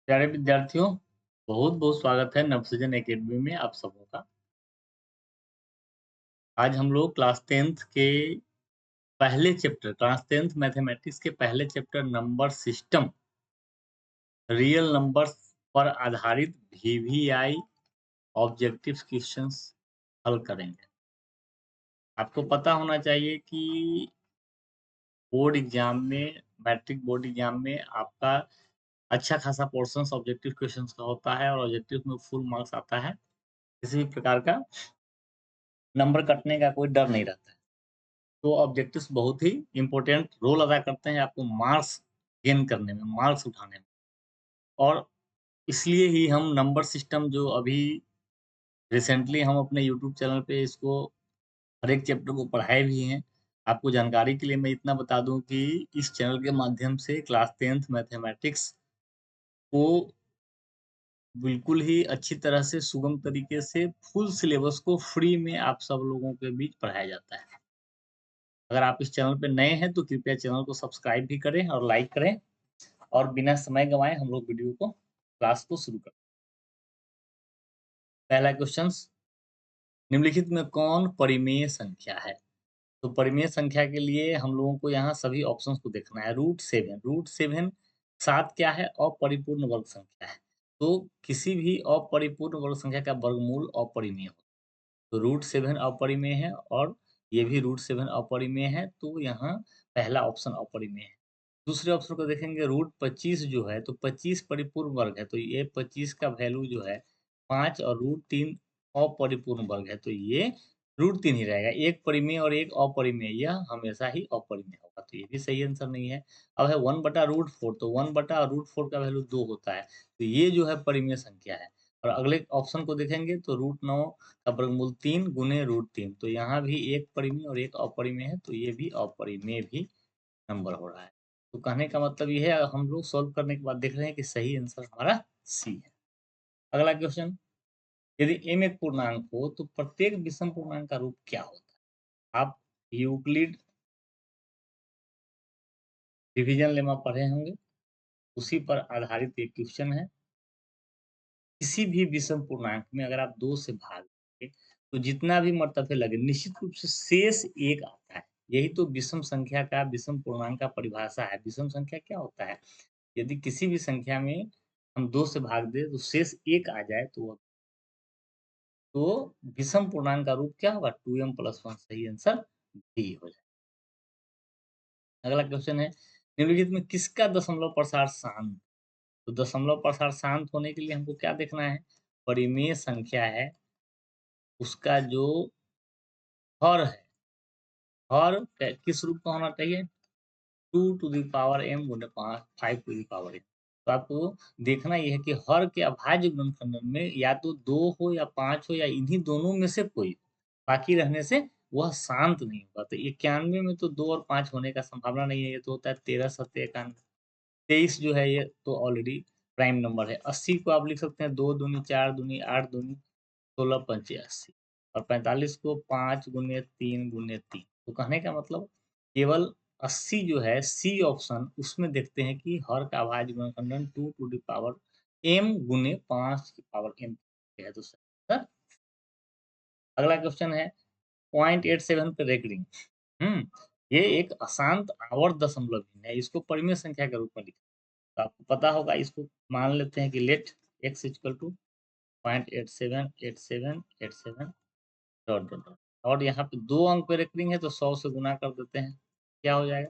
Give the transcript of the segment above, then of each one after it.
प्यारे विद्यार्थियों, बहुत बहुत स्वागत है नवसृजन एकेडमी में आप सबों का। आज हम लोग क्लास 10th के पहले चैप्टर क्लास 10th मैथमेटिक्स के पहले chapter number system real numbers पर आधारित वीवीआई ऑब्जेक्टिव क्वेश्चंस हल करेंगे। आपको पता होना चाहिए कि बोर्ड एग्जाम में मैट्रिक बोर्ड एग्जाम में आपका अच्छा खासा पोर्शन ऑब्जेक्टिव क्वेश्चंस का होता है और ऑब्जेक्टिव में फुल मार्क्स आता है। किसी भी प्रकार का नंबर कटने का कोई डर नहीं रहता है। तो ऑब्जेक्टिव्स बहुत ही इम्पोर्टेंट रोल अदा करते हैं आपको मार्क्स गेन करने में, मार्क्स उठाने में। और इसलिए ही हम नंबर सिस्टम जो अभी रिसेंटली हम अपने यूट्यूब चैनल पे इसको हर एक चैप्टर को पढ़ाए भी हैं। आपको जानकारी के लिए मैं इतना बता दूं कि इस चैनल के माध्यम से क्लास 10th मैथमेटिक्स को बिल्कुल ही अच्छी तरह से सुगम तरीके से फुल सिलेबस को फ्री में आप सब लोगों के बीच पढ़ाया जाता है। अगर आप इस चैनल पे नए हैं तो कृपया चैनल को सब्सक्राइब भी करें और लाइक करें और बिना समय गंवाए हम लोग वीडियो को क्लास को शुरू करें। पहला क्वेश्चन, निम्नलिखित में कौन परिमेय संख्या है? तो परिमेय संख्या के लिए हम लोगों को यहाँ सभी ऑप्शंस को देखना है। रूट सेवन 7 क्या है? अपरिपूर्ण वर्ग संख्या है। तो किसी भी अपरिपूर्ण वर्ग संख्या का वर्गमूल अपरिमेय होता है। तो रूट 7 अपरिमेय है और ये भी रूट 7 अपरिमेय है, तो यहाँ पहला ऑप्शन अपरिमेय है। दूसरे ऑप्शन को देखेंगे, रूट 25 जो है, तो 25 परिपूर्ण वर्ग है, तो ये 25 का वैल्यू जो है 5 और रूट 3 अपरिपूर्ण वर्ग है, तो ये रूट 3 ही रहेगा। एक परिमेय और एक अपरिमेय, यह हमेशा ही अपरिमेय होगा, तो ये भी सही आंसर नहीं है। अब है 1/√4, तो 1/√4 का वैल्यू 2 होता है, तो ये जो है परिमेय संख्या है। और अगले ऑप्शन को देखेंगे तो रूट 9 का वर्गमूल 3 गुने रूट 3, तो यहाँ भी एक परिमेय और एक अपरिमेय है, तो ये भी अपरिमेय भी नंबर हो रहा है। तो कहने का मतलब ये है, हम लोग सॉल्व करने के बाद देख रहे हैं कि सही आंसर हमारा सी है। अगला क्वेश्चन, यदि m एक पूर्णांक हो तो प्रत्येक विषम पूर्णांक का रूप क्या होता है? आप यूक्लिड डिवीजन लेमा पढ़े होंगे, उसी पर आधारित एक क्वेश्चन है। किसी भी विषम पूर्णांक में अगर आप 2 से भाग देंगे तो जितना भी मर्तबे लगे निश्चित रूप से शेष 1 आता है। यही तो विषम संख्या का, विषम पूर्णांक का परिभाषा है। विषम संख्या क्या होता है? यदि किसी भी संख्या में हम 2 से भाग दें तो शेष 1 आ जाए तो विषम पूर्णांक का रूप क्या होगा? 2m+1, सही आंसर डी हो जाए। अगला क्वेश्चन है, निम्नलिखित में किसका दशमलव प्रसार शांत? तो दशमलव प्रसार शांत होने के लिए हमको क्या देखना है? परिमेय संख्या है, उसका जो हर है, हर किस रूप का होना चाहिए? 2m गुने 5 तो आपको देखना यह है कि हर के अभाज्य गुणनखंडन में या तो 2 हो या 5 हो या इन्हीं दोनों में से कोई, बाकी रहने से वह शांत नहीं होगा। तो 91 में तो 2 और 5 होने का संभावना नहीं है, ये तो होता है 13 सत्ते 91। 23 जो है ये तो ऑलरेडी प्राइम नंबर है। 80 को आप लिख सकते हैं 2 दूनी 4 दूनी 8 दूनी 16 पंचे 80, और 45 को 5 गुने 3 गुने 3। तो कहने का मतलब केवल 80 जो है सी ऑप्शन, उसमें देखते हैं कि हर का अभाज्य गुणनखंडन 2 टू द पावर m गुने 5 की पावर m है, तो सही है। अगला क्वेश्चन है 0.87 पे रेकरिंग। ये एक अशांत आवर्त दशमलव भिन्न है, इसको परिमेय संख्या के रूप में लिखा। तो आपको पता होगा, इसको मान लेते हैं कि let x equal to 0.878787 dot dot dot, और यहाँ पे 2 अंक पे रेकरिंग है तो 100 से गुना कर देते हैं, क्या हो जाएगा?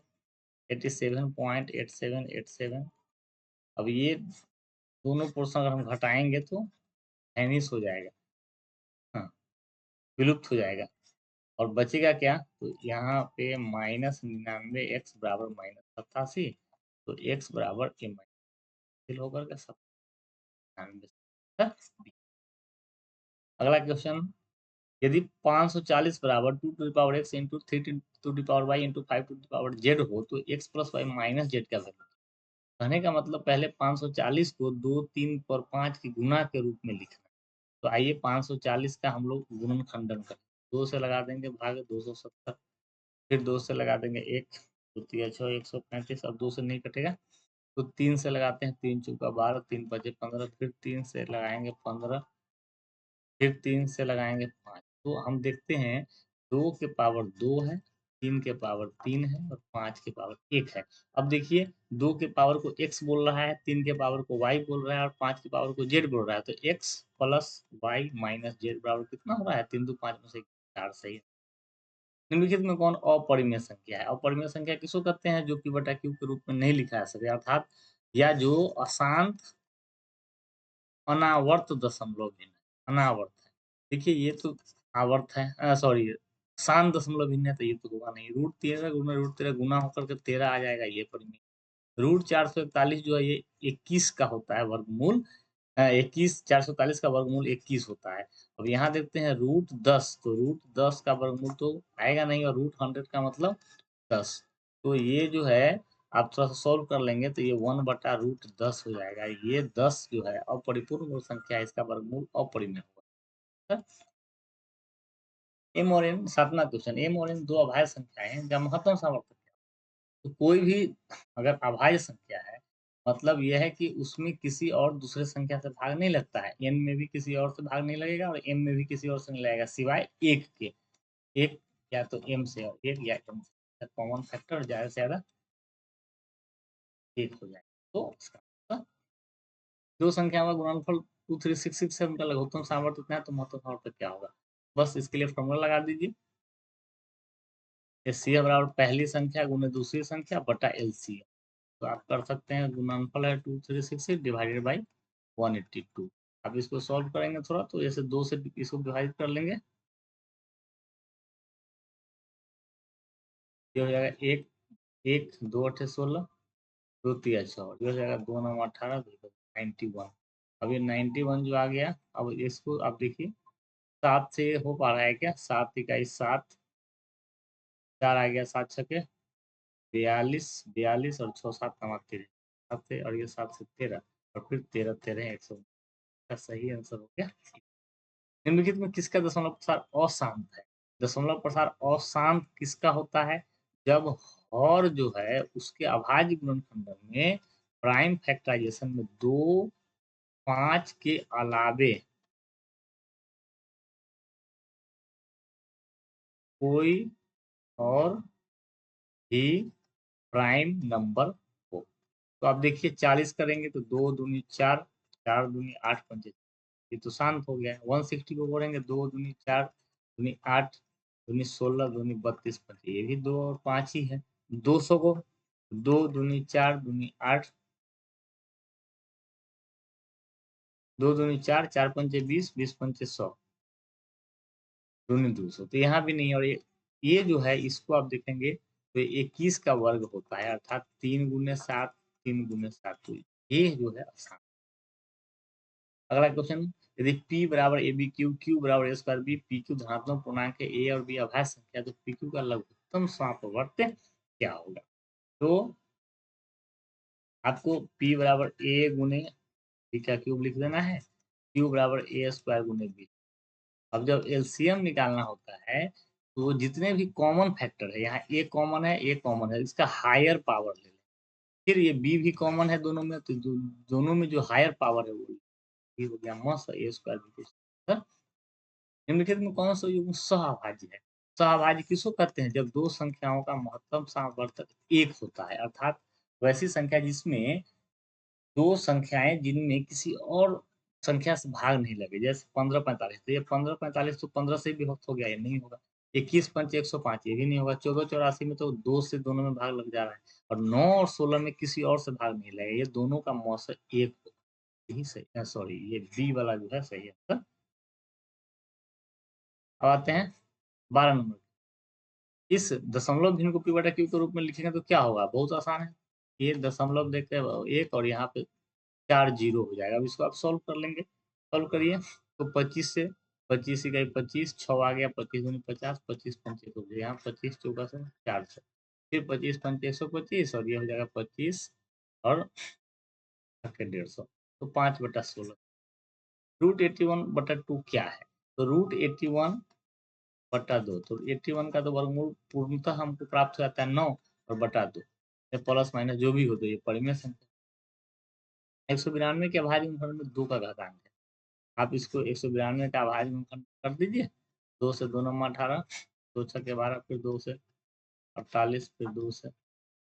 87.8787। अब ये दोनों पोर्शन अगर हम घटाएंगे तो वैनिश हो जाएगा, हाँ, विलुप्त हो जाएगा, और बचेगा क्या? तो यहाँ पे -99 x बराबर -87, तो x बराबर के माइनस होकर के 97। अगला क्वेश्चन, यदि 540 बराबर 2 to the power x into 3 to the power y into 5 to the power z हो तो x plus Y minus Z का वैल्यू। कहने का मतलब पहले 540 को 2, 3 और 5 की गुणा के रूप में लिखना। तो आइए 540 का हम लोग गुणनखंडन करें। 2 से लगा देंगे भाग 270, फिर 2 से लगा देंगे 1, 2 3 6 135, अब 2 से नहीं कटेगा तो 3 से लगाते हैं, 3 चौका 12, 3 पचे 15, फिर 3 से लगाएँगे 15, फिर 3 से लगाएँगे 5। तो हम देखते हैं 2 के पावर 2 है, 3 के पावर 3 है और 5 के पावर 1 है। अब देखिए 2 के पावर को x बोल रहा है, 3 के पावर को y बोल रहा है और 5 के पावर को z बोल रहा है। तो x plus y minus z बराबर कितना हो रहा है? 3 दू 5 में से 4 सही है। निम्नलिखित में कौन अपरिमेय संख्या है? अपरिमेय संख्या किसको कहते हैं? जो P बटा Q के रूप में नहीं लिखा जा सके, अर्थात या जो अशांत अनावर्त दशमलव भिन्न है, अनावर्त है। देखिए ये तो आवर्त है, सॉरी शांत दशमलव भिन्न है, तो ये तो होगा नहीं। √13 गुना √13 गुना होकर के 13 आ जाएगा, ये परिमेय। √441 जो है ये 21 का होता है वर्गमूल, 21 441 का वर्गमूल 21 होता है। अब यहाँ देखते हैं √10, तो √10 का वर्गमूल तो आएगा नहीं और √100 का मतलब 10। तो ये जो है आप थोड़ा-सा सॉल्व कर लेंगे तो ये 1/√10 हो जाएगा। ये 10 जो है अपरिपूर्ण मूल संख्या है, इसका वर्गमूल अपरिमेय होगा। m और n 7वां क्वेश्चन, m और n 2 अभाज्य संख्याएँ हैं, जब महत्तम सामर्थ्य क्या है? तो कोई भी अगर अभाज्य संख्या है, मतलब ये है कि उसमें किसी और दूसरे संख्या से भाग नहीं लगता है। n में भी किसी और से भाग नहीं लगेगा और m में भी किसी और से नहीं लगेगा, सिवाय 1 के। 1 या तो m से और 1 या m से। कॉमन फैक्टर ज़्यादा से ज़्यादा 1 हो जाएगा। तो इसका मतलब दो संख्याओं का गुणनफल 2366 है, उनका लघुत्तम सामर्थ्य इतना है, तो महत्तम सामर्थ्य क्या होगा? बस इसके लिए फॉर्मूला लगा दीजिए। एचसीएफ बराबर पहली संख्या गुने दूसरी संख्या बटा एलसीएम। तो आप कर सकते हैं, गुणनफल है 2366 डिवाइडेड बाई 182। अब इसको सॉल्व करेंगे थोड़ा, तो जैसे 2 से इसको विभाजित कर लेंगे, ये हो जाएगा 1 1 2 8 16, 2 3 6, ये हो जाएगा 2 9 18, 91। अब ये 91 जो आ गया, अब इसको आप देखिए 7 से हो पा रहा है क्या? 7 इकाई 7, 4 आ गया, 7 छके 42, 42 और 6 7 नवा 13, 7 से और ये 7 से 13 और फिर 13 13 100 का सही आंसर हो गया। निम्नलिखित में किसका दशमलव प्रसार अशांत है? दशमलव प्रसार अशांत किसका होता है? जब हर जो है उसके अभाज्य गुणनखंड में प्राइम फैक्टराइजेशन में 2 5 के अलावे कोई और भी प्राइम नंबर हो। तो आप देखिए 40 करेंगे तो 2 दूनी 4, 4 दूनी 8 पंचे, ये तो शांत हो गया है। 160 को करेंगे 2 दूनी 4 दूनी 8 दूनी 16 दूनी 32 पंचे, ये भी 2 और 5 ही है। 200 को 2 दूनी 4 दूनी 8, 2 दूनी 4, 4 पंचे 20, 20 पंचे 100, दूनी 200, तो यहाँ भी नहीं। और ये जो है इसको आप देखेंगे तो 21 का वर्ग होता है, अर्थात 3 गुने 7, 3 गुने 7, तो ये जो है आसान। अगला क्वेश्चन, यदि P बराबर ए बी क्यू, क्यू बराबर ए स्क्वायर बी, पी क्यू धनात्मक पूर्णांक है, ए और बी अभाज्य संख्या, तो पी क्यू का लघुत्तम सामर्थ्य क्या होगा? तो आपको P बराबर ए गुने बी का क्यूब लिख देना है, क्यू बराबर ए स्क्वायर गुने बी। अब जब एलसीएम निकालना होता है तो जितने भी कॉमन फैक्टर है, यहाँ ए कॉमन है, ए कॉमन है, इसका हायर पावर ले लें। फिर ये बी भी कॉमन है दोनों में, तो दोनों में जो हायर पावर है वो ये हो गया मस ए स्क्वायर बी। निम्नलिखित में कौन सा युग्म सहअभाज्य है? सहअभाज्य किसको कहते हैं? जब दो संख्याओं का महत्तम सामर्थ्य एक होता है, अर्थात वैसी संख्या जिसमें दो संख्याएं जिनमें किसी और संख्या से भाग नहीं लगे, जैसे 15 45, तो ये 15 45 तो 15 से भी हो गया, ये नहीं होगा। 21 पंच 105, ये भी नहीं होगा। 14 84 में तो 2 से दोनों में भाग लग जा रहा है, और 9 और 16 में किसी और से भाग नहीं लगेगा, ये दोनों का मौसा एक ही सही, सॉरी ये बी वाला जो है सही है। अब आते हैं 12 नंबर। इस दशमलव भिन्न को p बटा q के रूप में लिखेंगे तो क्या होगा? बहुत आसान है। ये दशमलव देख के 1 और यहाँ पे 4 जीरो हो जाएगा। अब इसको आप सॉल्व कर लेंगे। सॉल्व करिए तो 25 से 25 इकाई 25, 6 आ गया, 25 दूनी 50, 25 पंचे हो गया, यहाँ 25 चौका से 400, फिर 25 पंचे 125 और ये हो जाएगा 25 और 150, तो 5/16। √81/2 क्या है? तो √81/2, तो 81 का तो वर्गमूल पूर्णतः हमको प्राप्त हो जाता है 9 और बटा 2, प्लस माइनस जो भी हो, तो ये परिमेय संख्या। 192 के अभाज्य गुणनखंड में 2 का घातांक है। आप इसको 192 का अभाज्य गुणनखंड कर दीजिए। 2 से 2 नंमा 18, 2 छक्के 12, फिर 2 से 48, फिर 2 से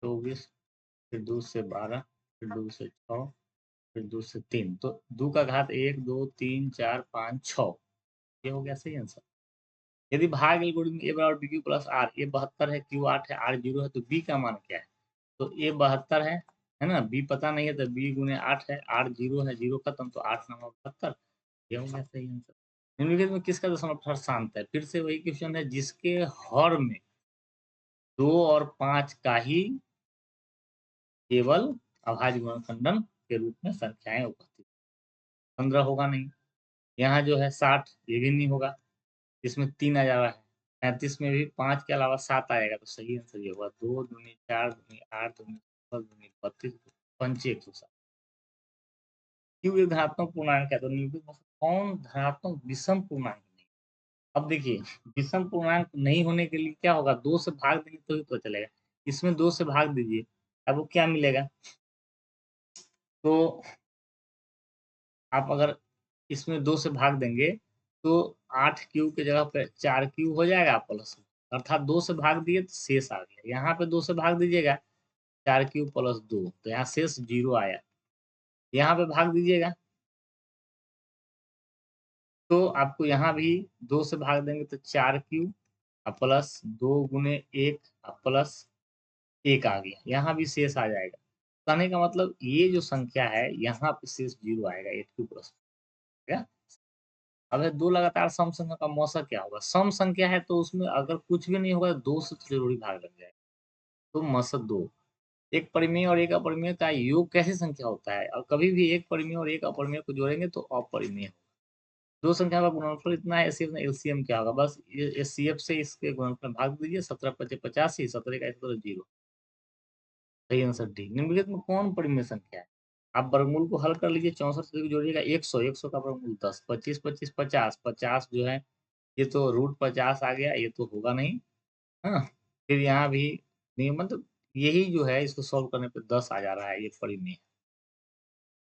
24, फिर 2 से 12, फिर 2 से 6, फिर 2 से 3। तो 2 का घात 1, 2, 3, 4, 5, 6। ये हो गया सही आंसर। यदि भाग एल्गोरिथम ए बराबर बी क्यू प्लस आर, ए 72 है, क्यू 8 है, आर 0 है, तो बी का मान क्या है? तो ए 72 है ना, बी पता नहीं है, तो बी गुने 8 है, आर 0 है, 0 खत्म, तो 8 नंबर 72। ये हो गया सही आंसर। निम्नलिखित में किसका दशमलव अर्थात शांत है? फिर से वही क्वेश्चन है, जिसके हर में 2 और 5 का ही केवल अभाज्य गुणनखंडन के रूप में संख्याएं उपस्थित। 15 होगा नहीं, यहाँ जो है 60, ये भी नहीं होगा, इसमें 3 आ जा रहा है, 35 में भी 5 के अलावा 7 आएगा, तो सही आंसर ये होगा 2 दूनी 4 दूनी 8 दूनी 10 दूनी 32 पंचे 107। क्यों एक धनात्मक पूर्णांक है? तो निम्नलिखित में से कौन धनात्मक विषम पूर्णांक नहीं? अब देखिए, विषम पूर्णांक नहीं होने के लिए क्या होगा? 2 से भाग देंगे तो ही तो चलेगा। इसमें 2 से भाग दीजिए, अब वो क्या मिलेगा? तो आप अगर इसमें 2 से भाग देंगे तो 8 क्यू की जगह पे 4 क्यू हो जाएगा प्लस, अर्थात 2 से भाग दिए तो शेष आ गया। यहाँ पे 2 से भाग दीजिएगा, 4 क्यू प्लस 2, तो यहाँ शेष 0 आया। यहाँ पे भाग दीजिएगा तो आपको यहाँ भी 2 से भाग देंगे तो 4 क्यू प्लस 2 गुने 1 प्लस 1 आ गया। यहाँ भी शेष आ जाएगा। कहने का मतलब ये जो संख्या है, यहाँ पे शेष 0 आएगा, 8 क्यू प्लस। अगर 2 लगातार सम संख्या का मौसा क्या होगा? सम संख्या है तो उसमें अगर कुछ भी नहीं होगा, 2 से तो ज़रूरी भाग लग जाएगा। तो मसद 2। एक परिमेय और एक अपरिमेय का योग कैसी संख्या होता है? और कभी भी एक परिमेय और एक अपरिमेय को जोड़ेंगे तो अपरिमेय होगा। 2 संख्या का गुणनफल इतना है, एचसीएफ एलसीएम क्या होगा? बस ये एचसीएफ से इसके गुणनफल में भाग दीजिए, 17 पचे 85, 17 का 0। सही आंसर डी। निम्नलिखित में कौन परिमेय संख्या है? आप वर्गमूल को हल कर लीजिए, 64 से जोड़िएगा 100, 100 का वर्गमूल 10, 25 25 50, 50 जो है ये तो रूट 50 आ गया, ये तो होगा नहीं। हाँ, फिर यहाँ भी नहीं, मतलब यही जो है इसको सॉल्व करने पे 10 आ जा रहा है, ये परिमेय।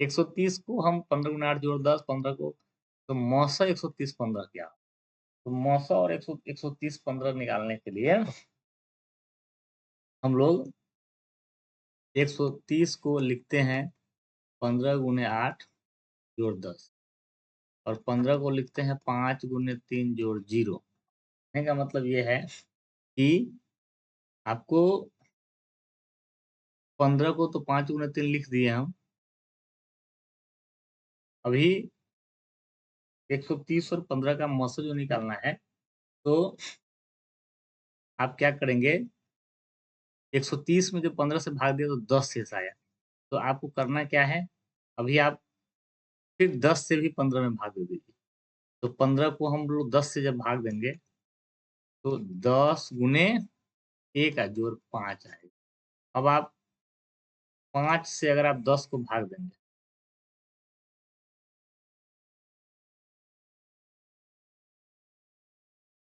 130 को हम 15 गुना 8 जोड़ 10, 15 को, तो मौसा 130 15 क्या? तो मौसा और 130 15 निकालने के लिए हम लोग 130 को लिखते हैं 15 गुने 8 जोड़ 10, और 15 को लिखते हैं 5 गुने 3 जोड़ 0। कहने का मतलब ये है कि आपको 15 को तो 5 गुने 3 लिख दिए हम, अभी 130 और 15 का मौसा जो निकालना है, तो आप क्या करेंगे? 130 में जो 15 से भाग दिया तो 10 शेष आया। तो आपको करना क्या है? अभी आप फिर 10 से भी 15 में भाग दे दीजिए। तो 15 को हम लोग 10 से जब भाग देंगे तो 10 गुने 1 का जोड़ 5 आएगा। अब आप 5 से अगर आप 10 को भाग देंगे,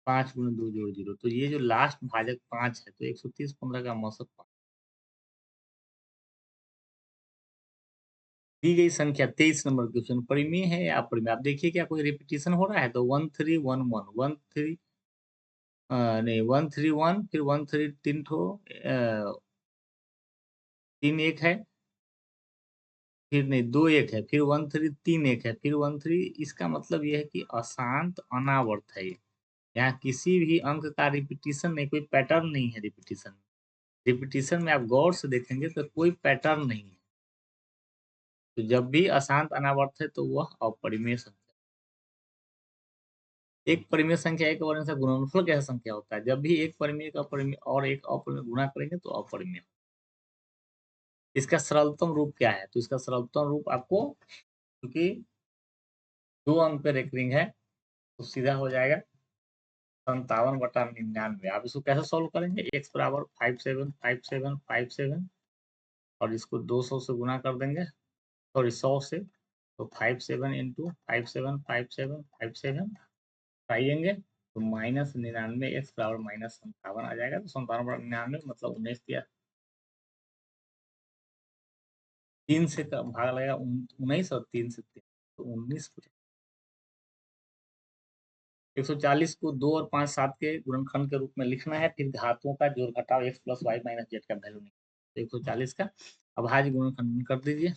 5 गुने 2 जोड़ 0, तो ये जो लास्ट भाजक 5 है, तो 130 15 का औसत 5। दी गई संख्या 23 नंबर क्वेश्चन परिमेय है या अपरिमेय? आप देखिए क्या कोई रिपीटिशन हो रहा है? तो 1311 13 नहीं 131, फिर 13 तीन ठो 3 1 है, फिर नहीं 2 1 है, फिर 13 3 1 है, फिर 13। इसका मतलब ये है कि अशांत अनावर्त है ये। यहाँ किसी भी अंक का रिपीटिशन नहीं, कोई पैटर्न नहीं है रिपीटिशन में। रिपीटिशन में आप गौर से देखेंगे तो कोई पैटर्न नहीं है। तो जब भी अशांत अनावर्त है तो वह अपरिमेय संख्या। एक परिमेय संख्या एक अपरिमेय से गुणनफल कैसा संख्या होता है? जब भी एक परिमेय का परिमेय और एक अपरिमेय गुणा करेंगे तो अपरिमेय। इसका सरलतम रूप क्या है? तो इसका सरलतम रूप आपको, क्योंकि 2 अंक पे रेकरिंग है, तो सीधा हो जाएगा 57/99। आप इसको कैसे सॉल्व करेंगे? x बराबर 575757 और इसको 200 से गुणा कर देंगे, सॉरी 100 से, तो 57 इंटू 575757 आइएंगे, तो -99 x बराबर -57 आ जाएगा। तो 57/99 मतलब 19 दिया। 3 से भाग लगेगा 19 और 3 से 3 तो 19। 140 को 2 और 5 7 के गुणनखंड के रूप में लिखना है, फिर घातों का जोड़ घटाव x plus Y minus Z का वैल्यू निकालना। 140 का अभाज्य गुणनखंड कर दीजिए।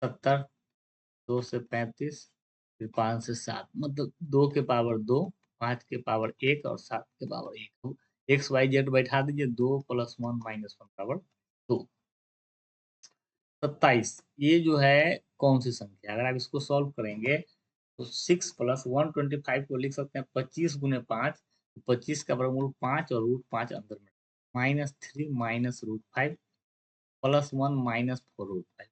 70, 2 से 35, फिर 5 से 7, मतलब 2 के पावर 2, 5 के पावर 1 और 7 के पावर 1। एक्स वाई जेड बैठा दीजिए, 2 प्लस 1 माइनस 1 बराबर 2। 27, ये जो है कौन सी संख्या, अगर आप इसको सॉल्व करेंगे तो 6 प्लस 125 को लिख सकते हैं 25 गुने 5, 25 का वर्गमूल 5 और रूट 5 अंदर में, -3 minus root 5 plus 1 minus 4 root 5।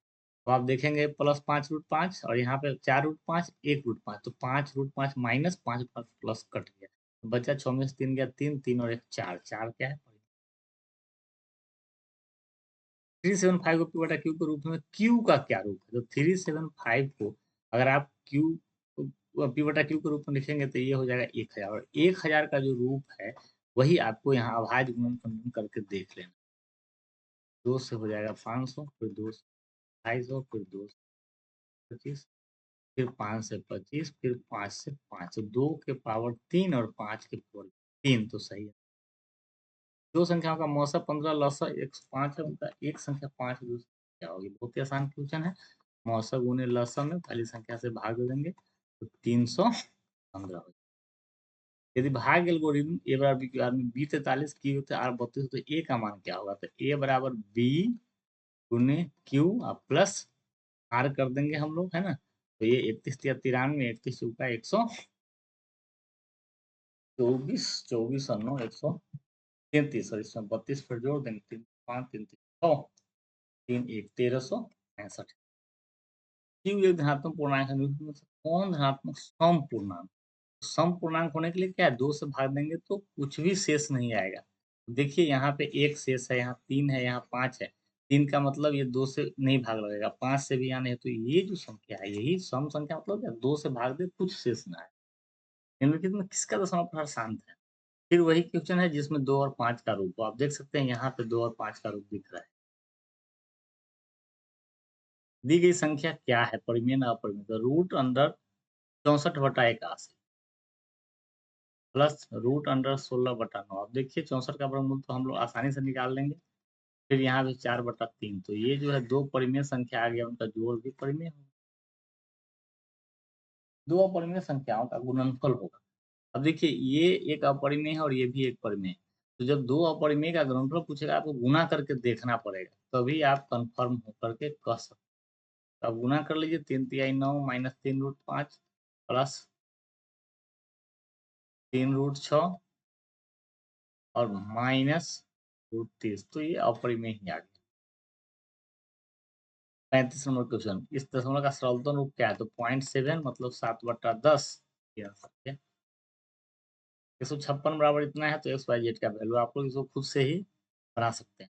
तो आप देखेंगे प्लस 5 रूट 5 और यहाँ पे 4 रूट 5 1 रूट 5, तो 5 रूट 5 माइनस 5 प्लस कट गया, तो बचा 6 में से 3 गया 3, 3 और 1 4, 4 क्या है 375 को पी बटा क्यू के रूप में, क्यू का क्या रूप है, तो 375 को अगर आप क्यू पी बटा क्यू के रूप में लिखेंगे तो ये हो जाएगा 1000, और 1000 का जो रूप है वही आपको यहाँ अभाज्य गुणनखंडन करके देख लेना। 2 से हो जाएगा 500, फिर 2 से 250, फिर 2 से 25, फिर 5 से 25, फिर 5 से 5, 2 के पावर 3 और 5 के पावर 3, तो सही है। दो संख्याओं का मौसा 15 लसा 105 है, उनका एक संख्या 5 क्या होगी, बहुत ही आसान क्वेश्चन है। मौसा गुने लसा में पहली संख्या से भाग दे देंगे तो 315 हो। यदि भाग एल्गोरिथम ए बराबर बी क्यू आर में बी 43 की होते आर 32 तो ए का मान क्या होगा, तो ए बराबर बी गुने क्यू प्लस आर कर देंगे हम लोग, है ना। तो ये 31 या 93, 31 चौका 124, 24 और 9 133, और इसमें 32 पर जोड़ देंगे, 3 5 3 3 6, 3 1 1365। क्यू एक धनात्मक पूर्णांक है, कौन धनात्मक सम पूर्णांक, सम पूर्णांक होने के लिए क्या है, 2 से भाग देंगे तो कुछ भी शेष नहीं आएगा। देखिए यहाँ पे 1 शेष है, यहाँ 3 है, यहाँ 5 है, 3 का मतलब ये 2 से नहीं भाग लगेगा, 5 से भी यहाँ नहीं है, तो ये जो संख्या है यही सम संख्या, मतलब क्या 2 से भाग दे कुछ शेष ना है। निम्नलिखित में किसका दशमलव प्रहार शांत है। फिर वही क्वेश्चन है जिसमें 2 और 5 का रूप, आप देख सकते हैं यहाँ पे 2 और 5 का रूप दिख रहा है। दी गई संख्या क्या है, परिमेय ना अपरिमेय, तो root under 64/81 plus root under 16/9। अब देखिए 64 का वर्गमूल तो हम लोग आसानी से निकाल लेंगे, फिर यहाँ भी 4/3, तो ये जो है दो परिमेय संख्या आ गया, उनका जोड़ भी परिमेय होगा, दो अपरिमेय संख्याओं का गुणनफल होगा। अब देखिए ये एक अपरिमेय है और ये भी एक परिमेय है, तो जब दो अपरिमेय का गुणनफल पूछेगा आपको गुना करके देखना पड़ेगा, तभी आप कंफर्म होकर के कह सकते हैं। अब गुना कर लीजिए, 3 तिहाई 9 माइनस 3 रूट 5 प्लस 3 रूट 6 और माइनस रूट 30, तो ये अपरिमेय ही आ गया। 35 नंबर क्वेश्चन, इस दशमलव का सरलतम रूप क्या है, तो 0.7 मतलब 7/10, ये आंसर है। 156 बराबर इतना है, तो एक्स वाई जेड का वैल्यू आप लोग इसको खुद से ही बना सकते हैं।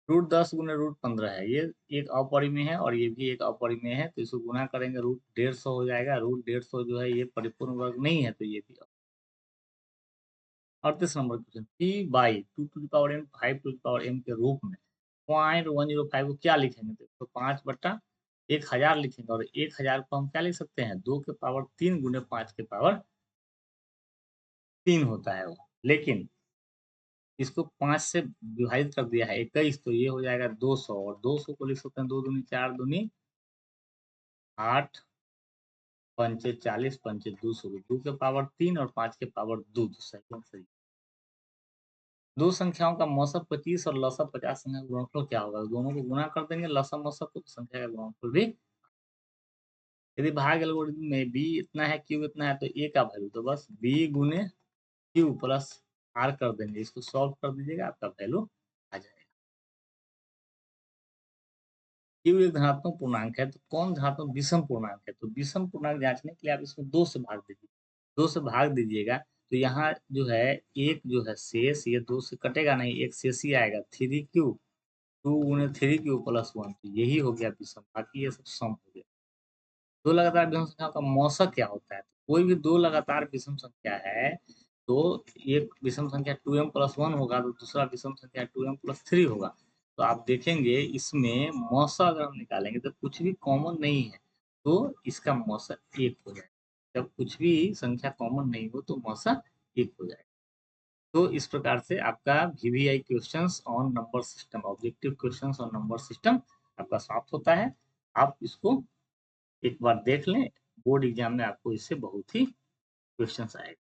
रूट 10 गुने रूट 15 है, ये एक अपरिमेय है और ये भी एक अपरिमेय है, तो इसको गुना करेंगे रूट 150 हो जाएगा। रूट 150 जो है ये परिपूर्ण वर्ग नहीं है, तो ये भी। 38 number question, P by 2 to the power m 5 to the power m के रूप में 0.105 को क्या लिखेंगे, तो 5/1000 लिखेंगे, और 1000 को हम क्या लिख सकते हैं, 2 के पावर 3 गुने 5 के पावर 3 होता है वो, लेकिन इसको 5 से विभाजित कर दिया है 21, तो ये हो जाएगा 200, और 200 को लिख सकते हैं 2 दूनी 4 दूनी 8, पंचे 40, पंचे 200, 2 के पावर 3 और 5 के पावर 2, तो सही आंसर। दो संख्याओं का मौसम 25 और लसम 50 संख्या का गुणनफल क्या होगा, दोनों को गुना कर देंगे लसम मौसम को, तो संख्या का गुणनफल भी। यदि भाग एल्गोरिथम में बी इतना है क्यू इतना है, तो ए का वैल्यू तो बस बी गुने क्यू प्लस आर कर देंगे, इसको सॉल्व कर दीजिएगा, आपका वैल्यू आ जाएगा। क्यू एक धनात्मक पूर्णांक है, तो कौन धनात्मक विषम पूर्णांक है, तो विषम पूर्णांक जांचने के लिए आप इसको 2 से भाग दीजिए, 2 से भाग दीजिएगा तो यहाँ जो है एक जो है शेष, ये 2 से कटेगा नहीं, एक शेष ही आएगा, 3 क्यू 2 गुने 3 क्यू प्लस 1, तो यही हो गया विषम, बाकी ये सब सम हो गया। दो लगातार विषम संख्या का मौसक क्या होता है, कोई भी दो लगातार विषम संख्या है, तो एक विषम संख्या 2m+1 होगा, तो दूसरा विषम संख्या 2m+3 होगा, तो आप देखेंगे इसमें मौसा अगर हम निकालेंगे तो कुछ भी कॉमन नहीं है, तो इसका मौसा 1 हो जाएगा। जब कुछ भी संख्या कॉमन नहीं हो तो मौसा 1 हो जाएगा। तो इस प्रकार से आपका VVI questions on number system, objective questions on number system आपका समाप्त होता है। आप इसको एक बार देख लें, बोर्ड एग्जाम में आपको इससे बहुत ही क्वेश्चंस आएगा।